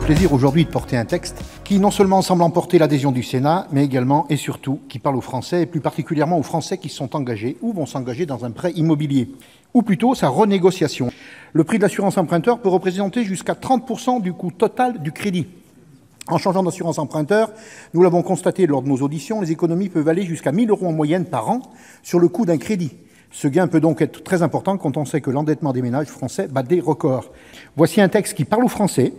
plaisir aujourd'hui de porter un texte qui non seulement semble emporter l'adhésion du Sénat, mais également et surtout qui parle aux Français, et plus particulièrement aux Français qui se sont engagés ou vont s'engager dans un prêt immobilier, ou plutôt sa renégociation. Le prix de l'assurance emprunteur peut représenter jusqu'à 30% du coût total du crédit. En changeant d'assurance emprunteur, nous l'avons constaté lors de nos auditions, les économies peuvent aller jusqu'à 1 000 € en moyenne par an sur le coût d'un crédit. Ce gain peut donc être très important quand on sait que l'endettement des ménages français bat des records. Voici un texte qui parle aux Français,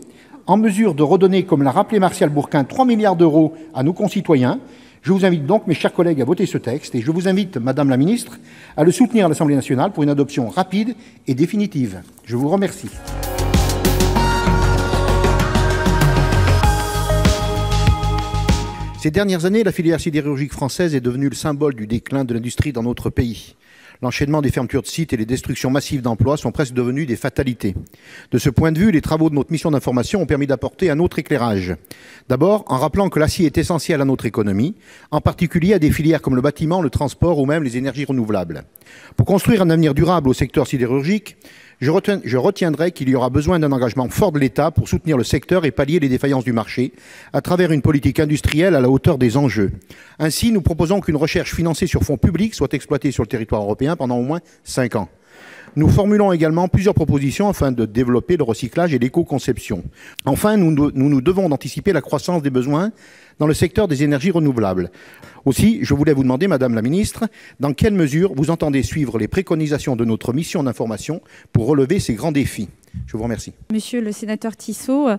en mesure de redonner, comme l'a rappelé Martial Bourquin, 3 milliards d'euros à nos concitoyens. Je vous invite donc, mes chers collègues, à voter ce texte et je vous invite, Madame la Ministre, à le soutenir à l'Assemblée nationale pour une adoption rapide et définitive. Je vous remercie. Ces dernières années, la filière sidérurgique française est devenue le symbole du déclin de l'industrie dans notre pays. L'enchaînement des fermetures de sites et les destructions massives d'emplois sont presque devenus des fatalités. De ce point de vue, les travaux de notre mission d'information ont permis d'apporter un autre éclairage. D'abord, en rappelant que l'acier est essentiel à notre économie, en particulier à des filières comme le bâtiment, le transport ou même les énergies renouvelables. Pour construire un avenir durable au secteur sidérurgique, je retiendrai qu'il y aura besoin d'un engagement fort de l'État pour soutenir le secteur et pallier les défaillances du marché à travers une politique industrielle à la hauteur des enjeux. Ainsi, nous proposons qu'une recherche financée sur fonds publics soit exploitée sur le territoire européen pendant au moins 5 ans. Nous formulons également plusieurs propositions afin de développer le recyclage et l'éco-conception. Enfin, nous devons d'anticiper la croissance des besoins dans le secteur des énergies renouvelables. Aussi, je voulais vous demander, Madame la Ministre, dans quelle mesure vous entendez suivre les préconisations de notre mission d'information pour relever ces grands défis. Je vous remercie. Monsieur le sénateur Tissot,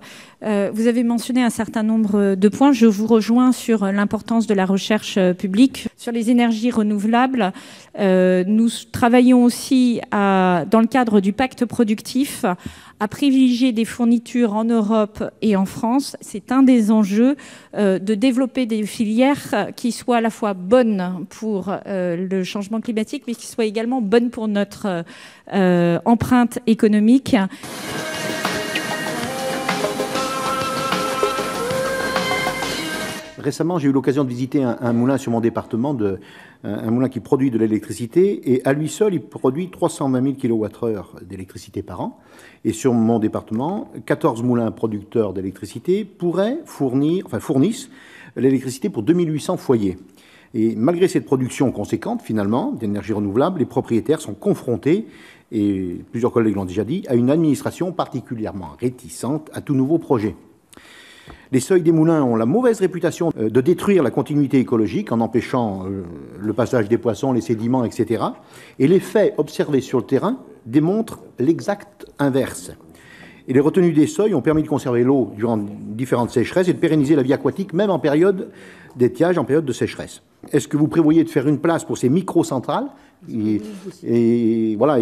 vous avez mentionné un certain nombre de points. Je vous rejoins sur l'importance de la recherche publique. Sur les énergies renouvelables, nous travaillons aussi dans le cadre du pacte productif à privilégier des fournitures en Europe et en France. C'est un des enjeux de développer des filières qui soient à la fois bonnes pour le changement climatique, mais qui soient également bonnes pour notre empreinte économique. Récemment, j'ai eu l'occasion de visiter un moulin sur mon département, un moulin qui produit de l'électricité, et à lui seul, il produit 320 000 kWh d'électricité par an. Et sur mon département, 14 moulins producteurs d'électricité fournissent l'électricité pour 2800 foyers. Et malgré cette production conséquente, finalement, d'énergie renouvelable, les propriétaires sont confrontés, et plusieurs collègues l'ont déjà dit, à une administration particulièrement réticente à tout nouveau projet. Les seuils des moulins ont la mauvaise réputation de détruire la continuité écologique en empêchant le passage des poissons, les sédiments, etc. Et les faits observés sur le terrain démontrent l'exact inverse. Et les retenues des seuils ont permis de conserver l'eau durant différentes sécheresses et de pérenniser la vie aquatique, même en période d'étiage, en période de sécheresse. Est-ce que vous prévoyez de faire une place pour ces micro-centrales et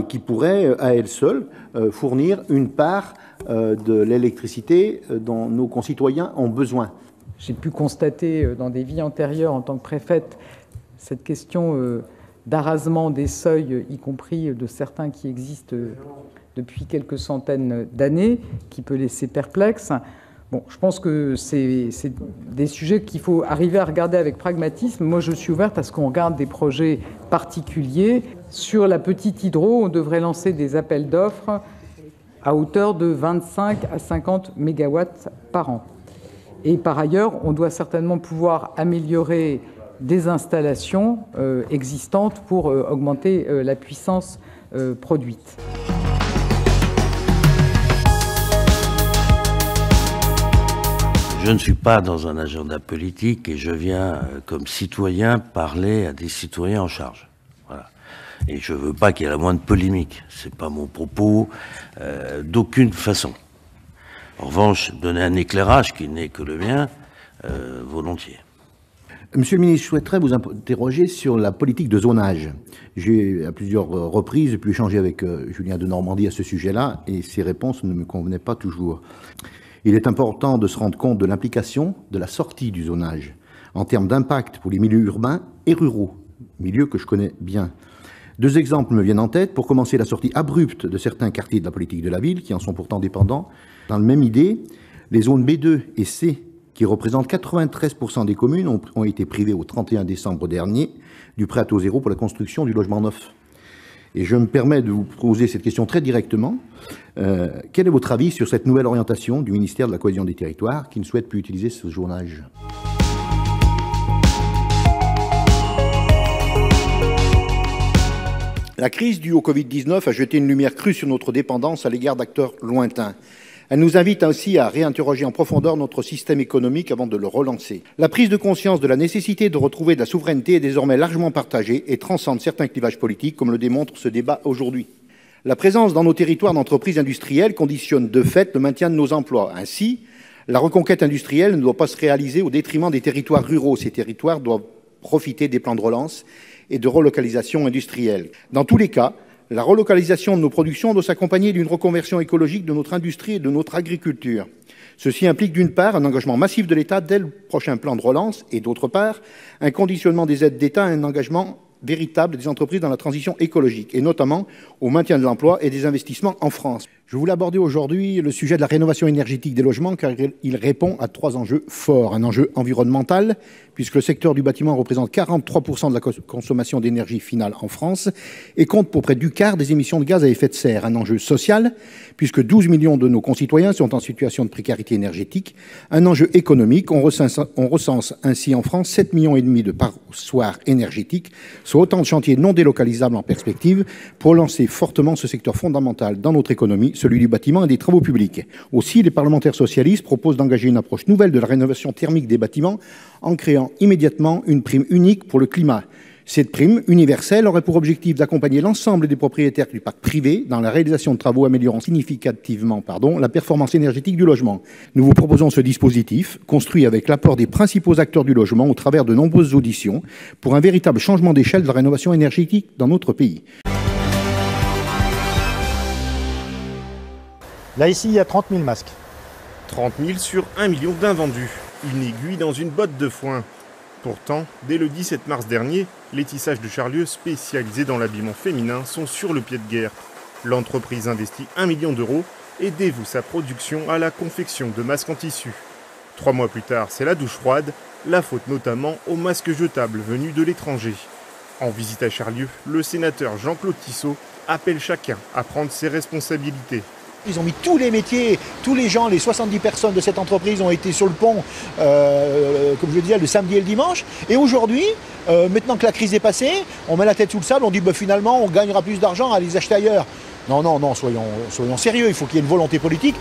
qui pourraient, à elles seules, fournir une part de l'électricité dont nos concitoyens ont besoin? J'ai pu constater dans des vies antérieures en tant que préfète cette question d'arasement des seuils, y compris de certains qui existent depuis quelques centaines d'années, qui peut laisser perplexe. Bon, je pense que c'est des sujets qu'il faut arriver à regarder avec pragmatisme. Moi, je suis ouverte à ce qu'on regarde des projets particuliers. Sur la petite hydro, on devrait lancer des appels d'offres à hauteur de 25 à 50 mégawatts par an. Et par ailleurs, on doit certainement pouvoir améliorer des installations existantes pour augmenter la puissance produite. Je ne suis pas dans un agenda politique et je viens, comme citoyen, parler à des citoyens en charge. Voilà. Et je ne veux pas qu'il y ait la moindre polémique. Ce n'est pas mon propos d'aucune façon. En revanche, donner un éclairage qui n'est que le mien, volontiers. Monsieur le ministre, je souhaiterais vous interroger sur la politique de zonage. J'ai à plusieurs reprises pu échanger avec Julien Denormandie à ce sujet-là et ses réponses ne me convenaient pas toujours. Il est important de se rendre compte de l'implication de la sortie du zonage en termes d'impact pour les milieux urbains et ruraux, milieux que je connais bien. 2 exemples me viennent en tête. Pour commencer, la sortie abrupte de certains quartiers de la politique de la ville, qui en sont pourtant dépendants. Dans la même idée, les zones B2 et C, qui représentent 93% des communes, ont été privées au 31 décembre dernier du prêt à taux zéro pour la construction du logement neuf. Et je me permets de vous poser cette question très directement. Quel est votre avis sur cette nouvelle orientation du ministère de la Cohésion des Territoires qui ne souhaite plus utiliser ce zonage ? La crise due au Covid-19 a jeté une lumière crue sur notre dépendance à l'égard d'acteurs lointains. Elle nous invite aussi à réinterroger en profondeur notre système économique avant de le relancer. La prise de conscience de la nécessité de retrouver de la souveraineté est désormais largement partagée et transcende certains clivages politiques, comme le démontre ce débat aujourd'hui. La présence dans nos territoires d'entreprises industrielles conditionne de fait le maintien de nos emplois. Ainsi, la reconquête industrielle ne doit pas se réaliser au détriment des territoires ruraux. Ces territoires doivent profiter des plans de relance et de relocalisation industrielle. Dans tous les cas, la relocalisation de nos productions doit s'accompagner d'une reconversion écologique de notre industrie et de notre agriculture. Ceci implique d'une part un engagement massif de l'État dès le prochain plan de relance et d'autre part un conditionnement des aides d'État à un engagement véritable des entreprises dans la transition écologique et notamment au maintien de l'emploi et des investissements en France. Je voulais aborder aujourd'hui le sujet de la rénovation énergétique des logements car il répond à 3 enjeux forts. Un enjeu environnemental, puisque le secteur du bâtiment représente 43% de la consommation d'énergie finale en France et compte pour près du quart des émissions de gaz à effet de serre. Un enjeu social, puisque 12 millions de nos concitoyens sont en situation de précarité énergétique. Un enjeu économique, on recense ainsi en France 7,5 millions de passoires énergétiques, soit autant de chantiers non délocalisables en perspective pour lancer fortement ce secteur fondamental dans notre économie, celui du bâtiment et des travaux publics. Aussi, les parlementaires socialistes proposent d'engager une approche nouvelle de la rénovation thermique des bâtiments en créant immédiatement une prime unique pour le climat. Cette prime universelle aurait pour objectif d'accompagner l'ensemble des propriétaires du parc privé dans la réalisation de travaux améliorant significativement la performance énergétique du logement. Nous vous proposons ce dispositif, construit avec l'apport des principaux acteurs du logement au travers de nombreuses auditions, pour un véritable changement d'échelle de la rénovation énergétique dans notre pays. Là, ici, il y a 30 000 masques. 30 000 sur 1 million d'invendus. Une aiguille dans une botte de foin. Pourtant, dès le 17 mars dernier, les tissages de Charlieu, spécialisés dans l'habillement féminin, sont sur le pied de guerre. L'entreprise investit 1 million d'euros et dévoue sa production à la confection de masques en tissu. 3 mois plus tard, c'est la douche froide, la faute notamment aux masques jetables venus de l'étranger. En visite à Charlieu, le sénateur Jean-Claude Tissot appelle chacun à prendre ses responsabilités. Ils ont mis tous les métiers, tous les gens, les 70 personnes de cette entreprise ont été sur le pont, comme je le disais, le samedi et le dimanche. Et aujourd'hui, maintenant que la crise est passée, on met la tête sous le sable, on dit finalement on gagnera plus d'argent à les acheter ailleurs. Non, soyons sérieux, il faut qu'il y ait une volonté politique.